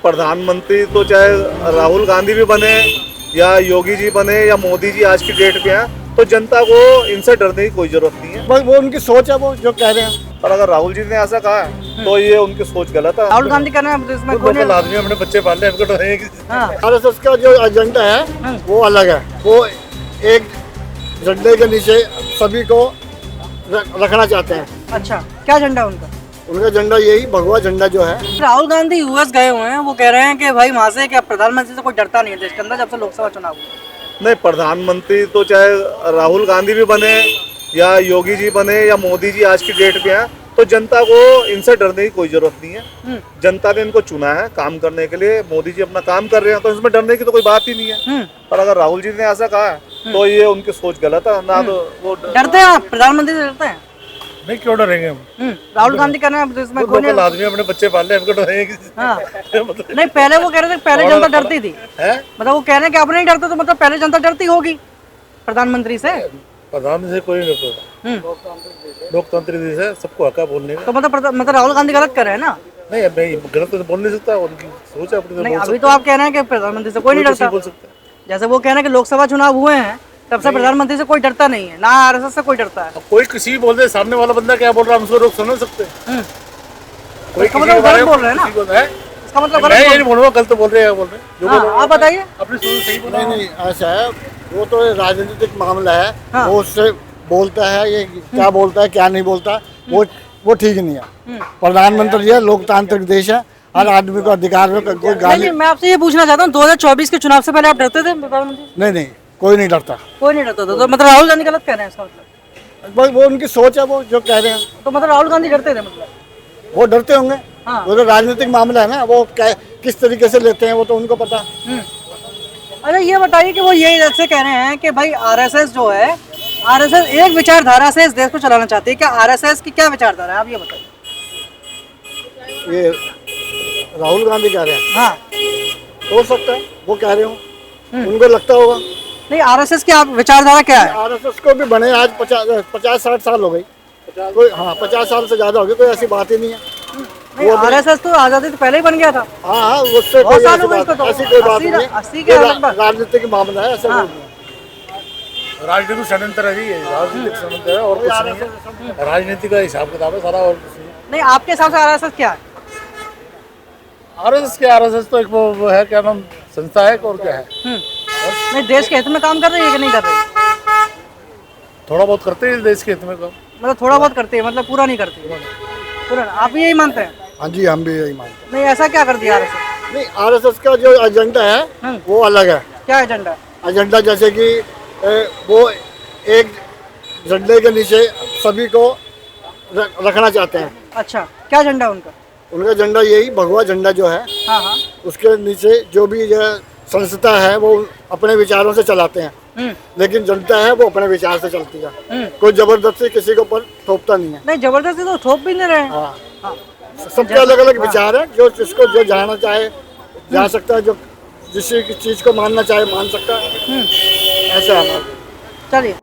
प्रधानमंत्री तो चाहे राहुल गांधी भी बने या योगी जी बने या मोदी जी आज की डेट पे हैं, तो जनता को इनसे डरने की कोई जरूरत नहीं है। बस वो उनकी सोच है, वो जो कह रहे हैं। पर अगर राहुल जी ने ऐसा कहा है तो ये उनकी सोच गलत है। राहुल गांधी करना है इसमें कोई लोकल आदमी अपने बच्चे पाल रहे हैं, हाँ। आरएसएस का जो एजेंडा है वो अलग है। वो एक झंडे के नीचे सभी को रखना चाहते हैं। अच्छा, क्या झंडा उनका? उनका झंडा यही भगवा झंडा जो है। राहुल गांधी यूएस गए हुए हैं, वो कह रहे हैं कि भाई वहाँ से क्या प्रधानमंत्री से कोई डरता नहीं है देश के अंदर जब से लोकसभा चुनाव हुआ। नहीं, प्रधानमंत्री तो चाहे राहुल गांधी भी बने या योगी जी बने या मोदी जी आज की डेट पे हैं, तो जनता को इनसे डरने की कोई जरूरत नहीं है। जनता ने इनको चुना है काम करने के लिए। मोदी जी अपना काम कर रहे हैं तो इसमें डरने की तो कोई बात ही नहीं है। पर अगर राहुल जी ने ऐसा कहा है तो ये उनकी सोच गलत है ना। तो वो डरते हैं आप प्रधानमंत्री से? डरते हैं? नहीं, क्यों डरेंगे हम? राहुल गांधी करना है इसमें कोई लोकल आदमी अपने बच्चे पाल रहे हैं, हाँ। नहीं, पहले वो कह रहे थे पहले जनता डरती थी, मतलब वो कह रहे हैं कि अब नहीं डरते, तो मतलब पहले जनता डरती होगी प्रधानमंत्री से। प्रधानमंत्री से कोई नहीं डरता। लोकतंत्र देश है, सबको हक है बोलने का। तो मतलब राहुल गांधी गलत कर रहे हैं ना? नहीं, अब मैं गलत तो बोल नहीं सकता, उनकी सोच है अपनी। नहीं, अभी तो आप कह रहे हैं कि प्रधानमंत्री से कोई नहीं डरता। बोल सकता है। जैसे वो कह रहे हैं कि लोकसभा चुनाव हुए हैं तब से प्रधानमंत्री से कोई डरता नहीं है, ना आरएसएस से कोई डरता है। कोई किसी भी बोल दे, सामने वाला बंदा क्या बोल रहा है हम उसको रोक समझ सकते हैं। कोई इसका मतलब गलत बोल रहे हैं ना? इसका मतलब मैं ये नहीं बोलूँगा गलत बोल रहे हैं, बोल रहे हैं जो बोल रहे हैं। आप बताइए। अपनी सोच सही बोल रहे हैं। नहीं, ऐसा है, वो तो राजनीतिक मामला है। वो उससे बोलता है, ये क्या बोलता है क्या नहीं बोलता, वो ठीक नहीं है। प्रधानमंत्री है, लोकतांत्रिक देश है, हर आदमी को अधिकार है। कोई गाली। नहीं, मैं आपसे ये पूछना चाहता हूँ 2024 के चुनाव से पहले आप डरते थे प्रधानमंत्री? नहीं, कोई नहीं डरता। कोई नहीं डरता था, तो मतलब राहुल गांधी गलत कह रहे हैं इसका मतलब? बस वो उनकी सोच है, वो जो कह रहे हैं। तो मतलब राहुल गांधी डरते थे मतलब? वो डरते होंगे। हाँ। वो तो राजनीतिक मामला है ना, वो किस तरीके से लेते हैं वो तो उनको पता। अच्छा, ये बताइए कि वो ये जैसे कह रहे हैं कि भाई आरएसएस जो है, आरएसएस एक विचारधारा से इस देश को चलाना चाहती है। क्या आरएसएस की क्या विचारधारा है, आप ये बताइए। ये राहुल गांधी कह रहे हैं। हाँ, हो सकता है वो कह रहे हो, उनको लगता होगा। नहीं, आरएसएस की आप विचारधारा क्या है? आरएसएस को भी बने आज 50-60 साल हो गई। कोई 50 साल से ज्यादा हो गई, कोई ऐसी बात ही नहीं है। नहीं, आरएसएस तो आजादी से पहले ही बन गया था। हाँ, उससे बहुत कोई साल ऐसी हो गए बात इसको तो। ऐसी कोई बात 80 नहीं के है। लगभग। राजनीतिक मामला है, ऐसा हाँ। नहीं है। राजनीतिक षड्यंत्र है जी, राजनीतिक षड्यंत्र है और कुछ नहीं है। राजनीति का हिसाब किताब है सारा, और कुछ नहीं। नहीं, आपके हिसाब से आरएसएस क्या है? आरएसएस तो एक वो है, क्या नाम, संस्था है और क्या है। नहीं, देश के हित में काम कर रही है कि नहीं कर रही? थोड़ा बहुत करते हैं देश के हित में काम। मतलब थोड़ा बहुत करती है, मतलब पूरा नहीं करती? पूरा आप भी यही मानते हैं? हाँ जी, हम भी यही मानते हैं। नहीं, ऐसा क्या कर दिया आरएसएस? नहीं, आरएसएस का जो एजेंडा है वो अलग है। क्या एजेंडा? एजेंडा जैसे कि वो एक झंडे के नीचे सभी को रखना चाहते हैं। अच्छा, क्या झंडा उनका? उनका झंडा यही भगवा झंडा जो है, हाँ हाँ। उसके नीचे जो भी यह संस्था है वो अपने विचारों से चलाते हैं, लेकिन जनता है वो अपने विचार से चलती है। कोई जबरदस्ती किसी के ऊपर थोपता नहीं है। नहीं, जबरदस्ती तो थोप भी नहीं रहे हैं। हाँ, हाँ। सबके अलग अलग विचार है। जो जिसको जो जाना चाहे जा सकता है, जो जिस चीज को मानना चाहे मान सकता है। ऐसा है हमारा। चलिए।